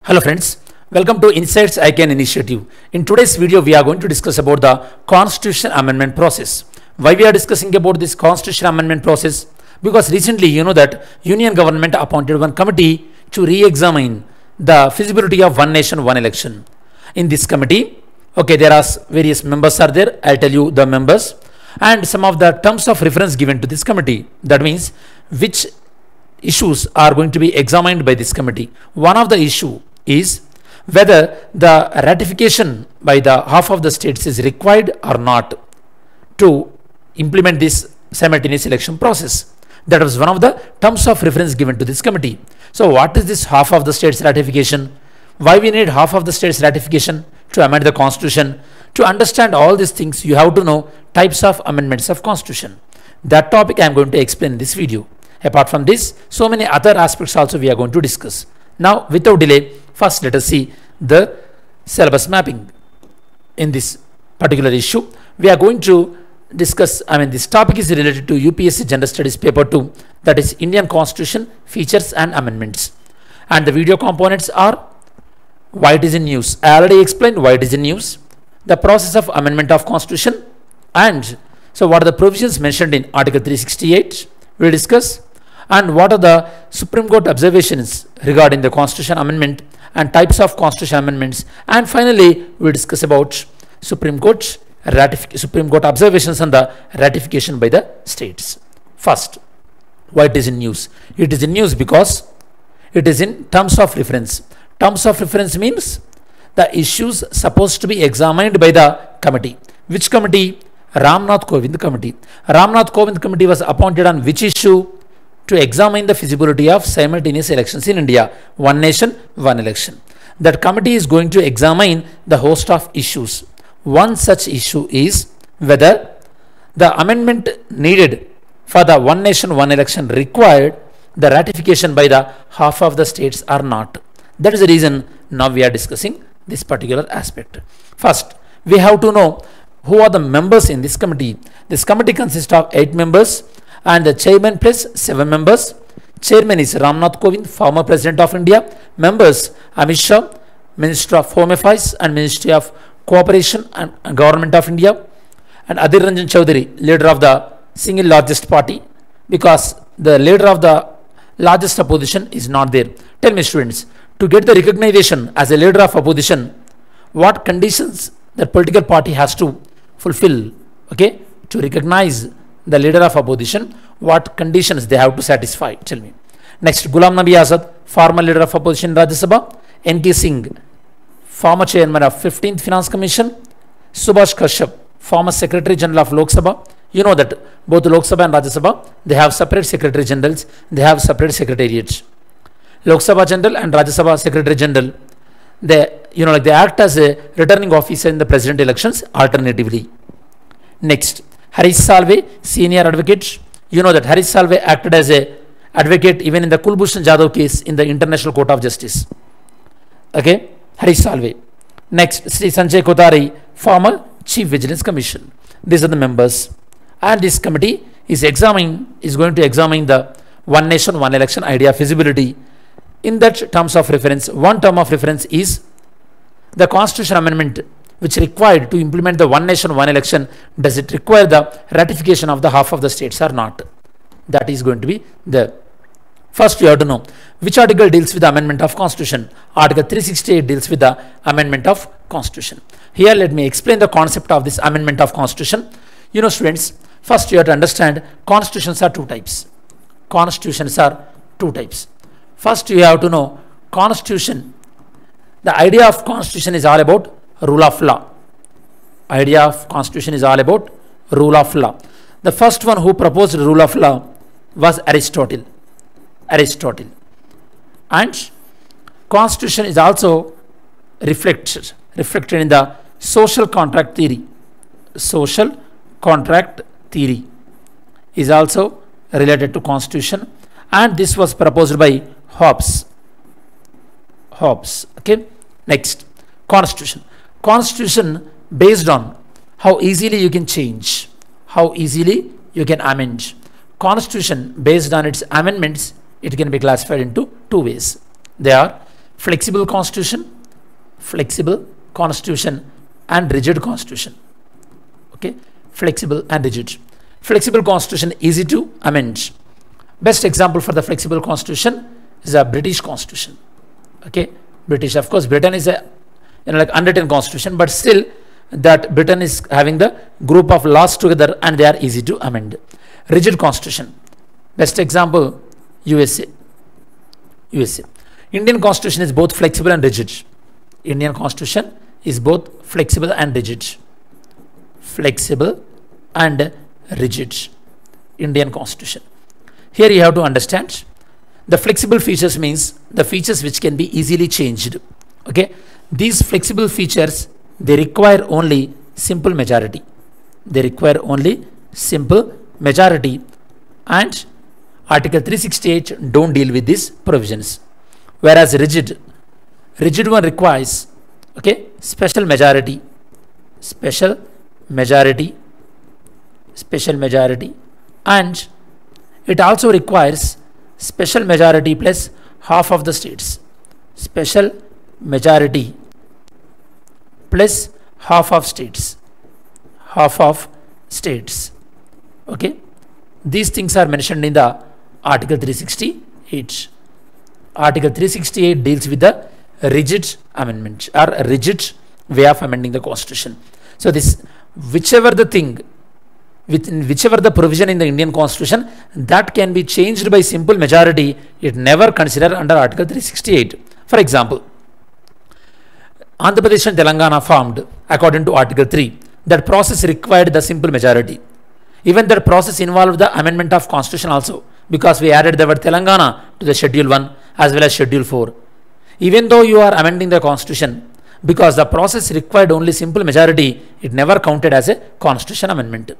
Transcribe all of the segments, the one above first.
Hello friends, welcome to Insights ICANN initiative. In today's video, we are going to discuss about the Constitution Amendment process. Why we are discussing about this Constitution Amendment process? Because recently you know that Union government appointed one committee to re-examine the feasibility of one nation, one election. In this committee, okay, there are various members are there. I'll tell you the members and some of the terms of reference given to this committee. That means which issues are going to be examined by this committee. One of the issue is whether the ratification by the half of the states is required or not to implement this simultaneous election process. That was one of the terms of reference given to this committee. So what is this half of the states ratification? Why we need half of the states ratification to amend the constitution? To understand all these things, you have to know types of amendments of constitution. That topic I am going to explain in this video. Apart from this, so many other aspects also we are going to discuss. Now, without delay, first let us see the syllabus mapping. In this particular issue, we are going to discuss, this topic is related to UPSC General Studies Paper 2, that is Indian Constitution, Features and Amendments. And the video components are why it is in use. I already explained why it is in use, the process of amendment of Constitution, and so what are the provisions mentioned in Article 368, we will discuss, and what are the Supreme Court observations regarding the Constitution Amendment and types of Constitution Amendments, and finally we will discuss about Supreme Court observations on the ratification by the states. First, why it is in use? It is in use because it is in terms of reference. Terms of reference means the issues supposed to be examined by the committee. Which committee? Ramnath Kovind committee. Ramnath Kovind committee was appointed on which issue? To examine the feasibility of simultaneous elections in India. One nation, one election. That committee is going to examine the host of issues. One such issue is whether the amendment needed for the one nation, one election required the ratification by the half of the states or not. That is the reason now we are discussing this particular aspect. First, we have to know who are the members in this committee. This committee consists of 8 members and the chairman plus 7 members. Chairman is Ramnath Kovind, former President of India. Members Amit Shah, Minister of Home Affairs and Ministry of Cooperation and Government of India, and Adhir Ranjan Chaudhary, leader of the single largest party, because the leader of the largest opposition is not there. Tell me students, to get the recognition as a leader of opposition, what conditions the political party has to fulfill, okay, to recognize the leader of opposition, what conditions they have to satisfy? Tell me. Next, Ghulam Nabi Azad, former leader of opposition in Rajya Sabha. N.K. Singh, former chairman of 15th Finance Commission. Subhash Kashyap, former Secretary General of Lok Sabha. You know that both Lok Sabha and Rajya Sabha, they have separate Secretary Generals, they have separate Secretariats. Lok Sabha General and Rajya Sabha Secretary General, they act as a returning officer in the president elections alternatively. Next, Harish Salve, senior advocate. You know that Harish Salve acted as a advocate even in the Kulbhushan Jadhav case in the International Court of Justice. Okay, Harish Salve. Next, Sri Sanjay Kothari, former Chief Vigilance Commission. These are the members, and this committee is going to examine the one nation, one election idea feasibility. In that terms of reference, one term of reference is the Constitution Amendment which required to implement the one nation, one election. Does it require the ratification of the half of the states or not? That is going to be the first. You have to know which article deals with the amendment of Constitution. Article 368 deals with the amendment of Constitution. Here let me explain the concept of this amendment of Constitution. You know students, first you have to understand constitutions are two types. Constitutions are two types. First you have to know constitution. The idea of constitution is all about rule of law. Idea of constitution is all about rule of law. The first one who proposed rule of law was Aristotle. And constitution is also reflected in the social contract theory. Social contract theory is also related to constitution, and this was proposed by Hobbes. Okay. Next, constitution based on how easily you can change, how easily you can amend. Constitution based on its amendments, it can be classified into two ways. They are flexible constitution, and rigid constitution. Okay, flexible and rigid. Flexible constitution easy to amend. Best example for the flexible constitution is a British constitution. Okay, British, of course, Britain is a like unwritten constitution, but still that Britain is having the group of laws together and they are easy to amend. Rigid constitution. Best example, USA. Indian constitution is both flexible and rigid. Indian constitution is both flexible and rigid. Flexible and rigid. Indian constitution. Here you have to understand the flexible features means the features which can be easily changed. Okay, these flexible features, they require only simple majority. And Article 368 don't deal with these provisions. Whereas rigid one requires, okay, special majority, and it also requires special majority plus half of the states. Special majority plus half of states. Okay, these things are mentioned in the Article 368. Article 368 deals with the rigid amendment or rigid way of amending the constitution. So this, whichever the provision in the Indian constitution that can be changed by simple majority, it never considered under Article 368. For example, Andhra Pradesh and Telangana formed according to Article 3. That process required the simple majority. Even that process involved the amendment of constitution also, because we added the word Telangana to the Schedule 1 as well as Schedule 4. Even though you are amending the constitution, because the process required only simple majority, it never counted as a constitution amendment.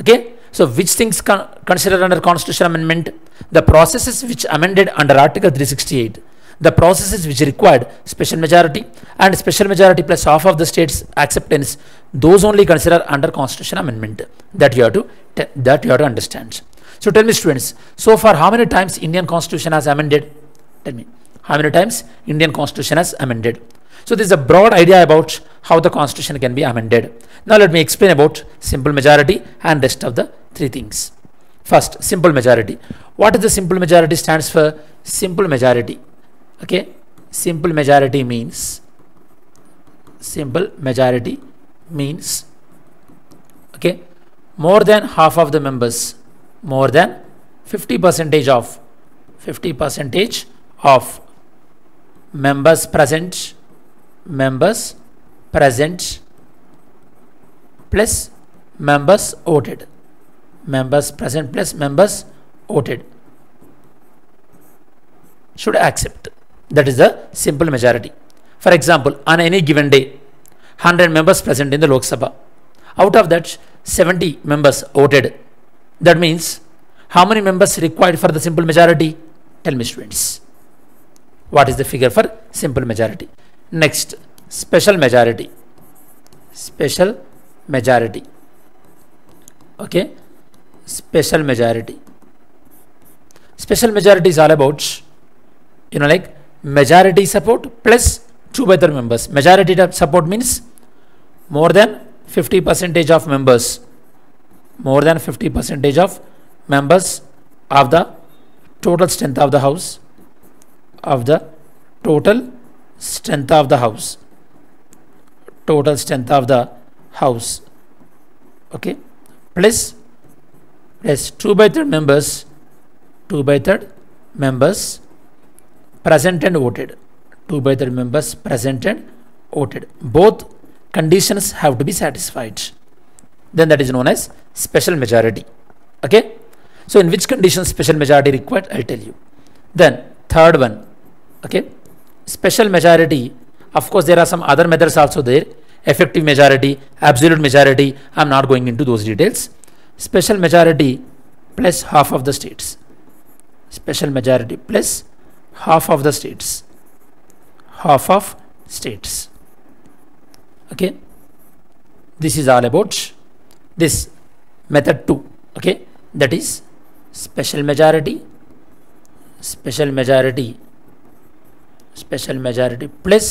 Okay, so which things considered under constitution amendment? The processes which amended under Article 368, the processes which required special majority and special majority plus half of the states acceptance, those only considered under constitution amendment. That you have to understand. So tell me, students, so far how many times Indian constitution has amended? Tell me, how many times Indian constitution has amended? So this is a broad idea about how the constitution can be amended. Now let me explain about simple majority and rest of the three things. First, simple majority. What is the simple majority stands for? Simple majority. Okay, simple majority means okay, more than half of the members, more than 50% of members present plus members voted. Members present plus members voted should accept. That is the simple majority. For example, on any given day, 100 members present in the Lok Sabha. Out of that, 70 members voted. That means, how many members required for the simple majority? Tell me, students. What is the figure for simple majority? Next, special majority. Okay, special majority. Special majority is all about, like majority support plus 2/3 members. Majority support means more than 50% of members. More than 50% of members of the total strength of the house. Total strength of the house. Okay, plus 2/3 members present and voted. 2/3 members present and voted. Both conditions have to be satisfied. Then that is known as special majority. Okay, so in which conditions special majority required, I'll tell you. Then third one, okay, special majority. Of course, there are some other methods also there. Effective majority, absolute majority. I'm not going into those details. Special majority plus half of the states. Special majority plus half of the states. Okay, this is all about this method 2. Okay, that is special majority special majority plus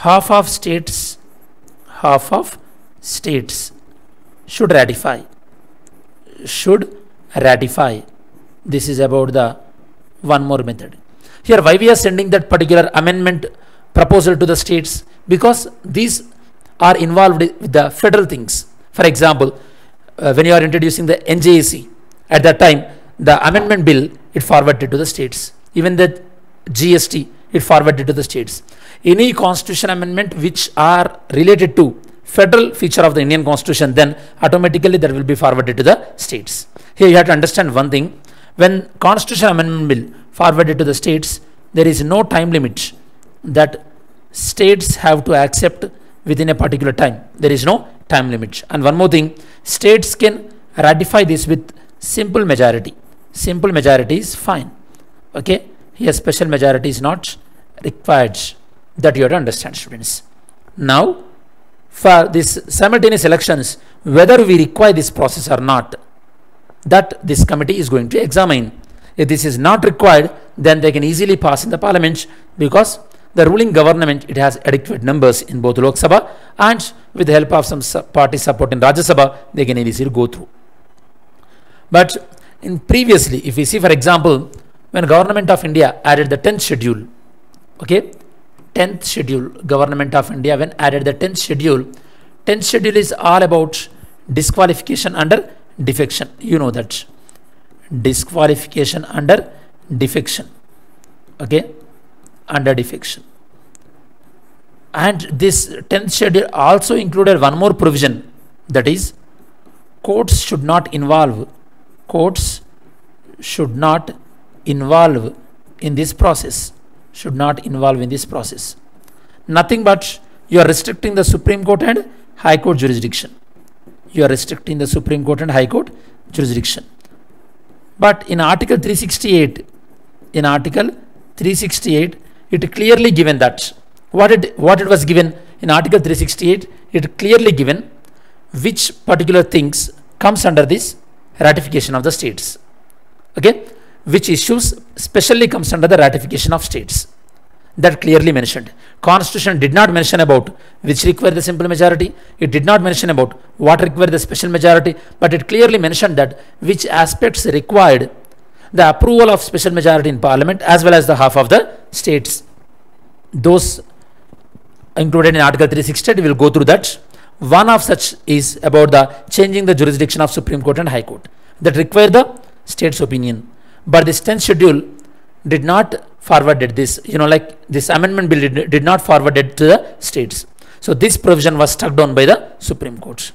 half of states should ratify. This is about the one more method. Here why we are sending that particular amendment proposal to the states, because these are involved with the federal things. For example, when you are introducing the NJAC, at that time the amendment bill, it forwarded to the states. Even the GST, it forwarded to the states. Any constitution amendment which are related to federal feature of the Indian constitution, then automatically that will be forwarded to the states. Here you have to understand one thing: when constitution amendment bill forwarded to the states, there is no time limit that states have to accept within a particular time. There is no time limit. And one more thing, states can ratify this with simple majority. Simple majority is fine. Okay, here special majority is not required. That you have to understand, students. Now for this simultaneous elections, whether we require this process or not, that this committee is going to examine. If this is not required, then they can easily pass in the parliament, because the ruling government, it has adequate numbers in both Lok Sabha, and with the help of some party support in Rajya Sabha, they can easily go through. But in previously, if we see, for example, when government of India added the 10th schedule, okay, 10th schedule, government of India when added the 10th schedule is all about disqualification under defection. You know that disqualification under defection, okay, under defection. And this 10th schedule also included one more provision, that is courts should not involve in this process. Nothing but you are restricting the Supreme Court and High Court jurisdiction. But in Article 368, it clearly given that what it was given in Article 368, it clearly given which particular things comes under this ratification of the states. Okay, which issues specially comes under the ratification of states. That clearly mentioned. Constitution did not mention about which require the simple majority. It did not mention about what require the special majority, but it clearly mentioned that which aspects required the approval of special majority in parliament as well as the half of the states. Those included in Article 368, we will go through that. One of such is about the changing the jurisdiction of Supreme Court and High Court, that require the state's opinion. But this 10th schedule did not forwarded this, like this amendment bill did not forwarded to the states. So this provision was struck down by the Supreme Court.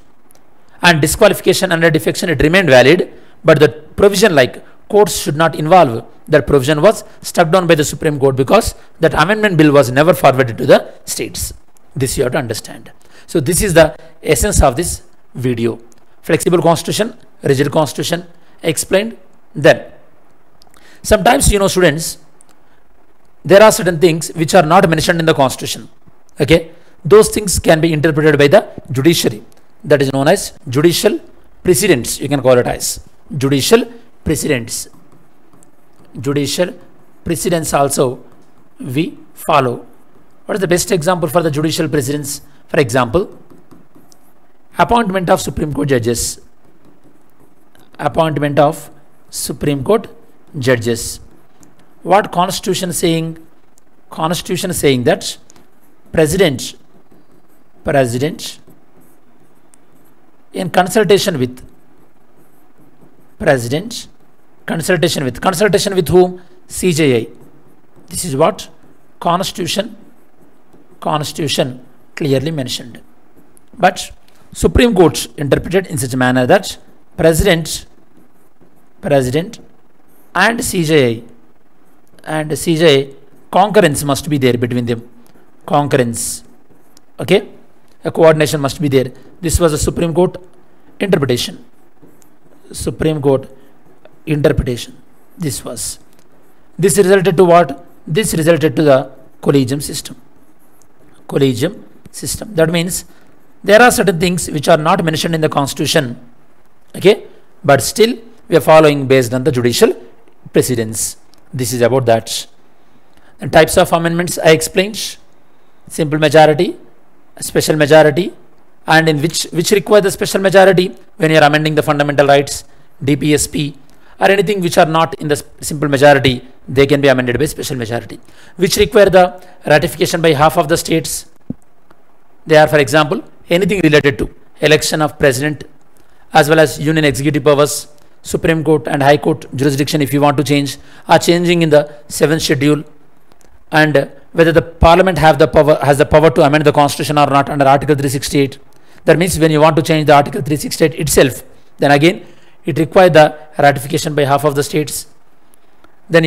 And disqualification under defection, it remained valid, but the provision like courts should not involve, that provision was struck down by the Supreme Court, because that amendment bill was never forwarded to the states. This you have to understand. So this is the essence of this video. Flexible constitution, rigid constitution explained. Then sometimes, students, there are certain things which are not mentioned in the constitution. Okay, those things can be interpreted by the judiciary. That is known as judicial precedents. You can call it as judicial precedents. Judicial precedents also we follow. What is the best example for the judicial precedents? For example, appointment of Supreme Court judges. Appointment of Supreme Court judges. What constitution saying? Constitution saying that president in consultation with consultation with whom? CJI. This is what constitution clearly mentioned. But Supreme Court interpreted in such a manner that president and CJI concurrence must be there between them. Concurrence. Okay, a coordination must be there. This was a Supreme Court interpretation. This resulted to what? This resulted to the collegium system. That means there are certain things which are not mentioned in the constitution, okay, but still we are following based on the judicial precedents. This is about that. And types of amendments I explained: simple majority, special majority, and in which require the special majority when you are amending the fundamental rights, DPSP, or anything which are not in the simple majority, they can be amended by special majority. Which require the ratification by half of the states. They are, for example, anything related to election of president, as well as union executive powers, Supreme Court and High Court jurisdiction if you want to change, are changing in the 7th schedule, and whether the parliament has the power to amend the constitution or not under Article 368. That means when you want to change the Article 368 itself, then again it requires the ratification by half of the states. Then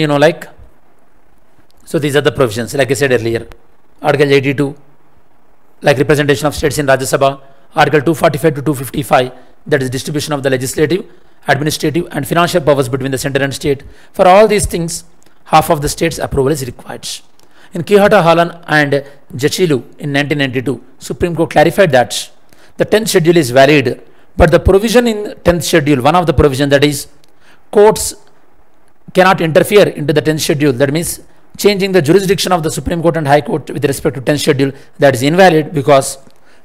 so these are the provisions like I said earlier. Article 82, like representation of states in Rajya Sabha. Article 245 to 255, that is distribution of the legislative, administrative and financial powers between the center and state. For all these things, half of the state's approval is required. In Kihata Halan and Jachilu in 1992, Supreme Court clarified that the 10th schedule is valid, but the provision in 10th schedule, one of the provision, that is courts cannot interfere into the 10th schedule. That means changing the jurisdiction of the Supreme Court and High Court with respect to 10th schedule, that is invalid, because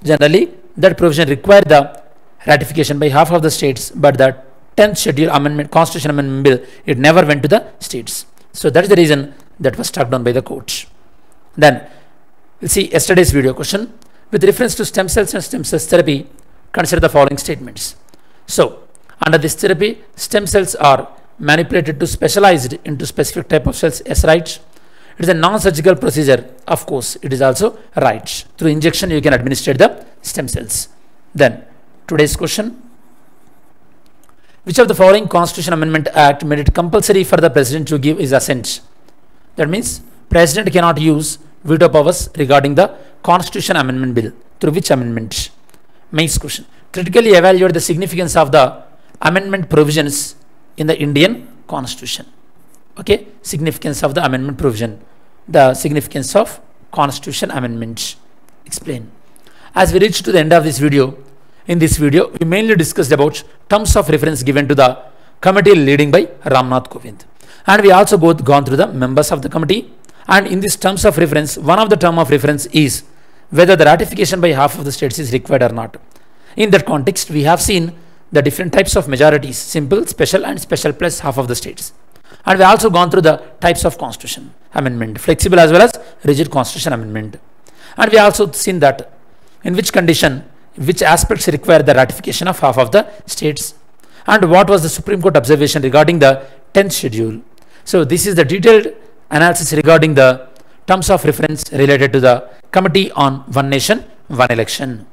generally that provision required the ratification by half of the states, but the 10th schedule amendment, constitution amendment bill, it never went to the states. So that is the reason that was struck down by the court. Then we'll see yesterday's video question. With reference to stem cells and stem cells therapy, consider the following statements. So under this therapy, stem cells are manipulated to specialized into specific type of cells. Yes, right. It is a non-surgical procedure. Of course, it is also right. Through injection, you can administer the stem cells. Then today's question: which of the following Constitution Amendment Act made it compulsory for the President to give his assent? That means President cannot use veto powers regarding the Constitution Amendment Bill. Through which amendment? Mains question. Critically evaluate the significance of the amendment provisions in the Indian Constitution. Okay, significance of the amendment provision, the significance of Constitution amendments. Explain. As we reach to the end of this video, in this video, we mainly discussed about terms of reference given to the committee leading by Ramnath Kovind. And we also gone through the members of the committee. And in these terms of reference, one of the term of reference is whether the ratification by half of the states is required or not. In that context, we have seen the different types of majorities: simple, special and special plus half of the states. And we also gone through the types of constitution amendment, flexible as well as rigid constitution amendment. And we also seen that in which condition, which aspects require the ratification of half of the states, and what was the Supreme Court observation regarding the 10th schedule. So this is the detailed analysis regarding the terms of reference related to the Committee on One Nation, One Election.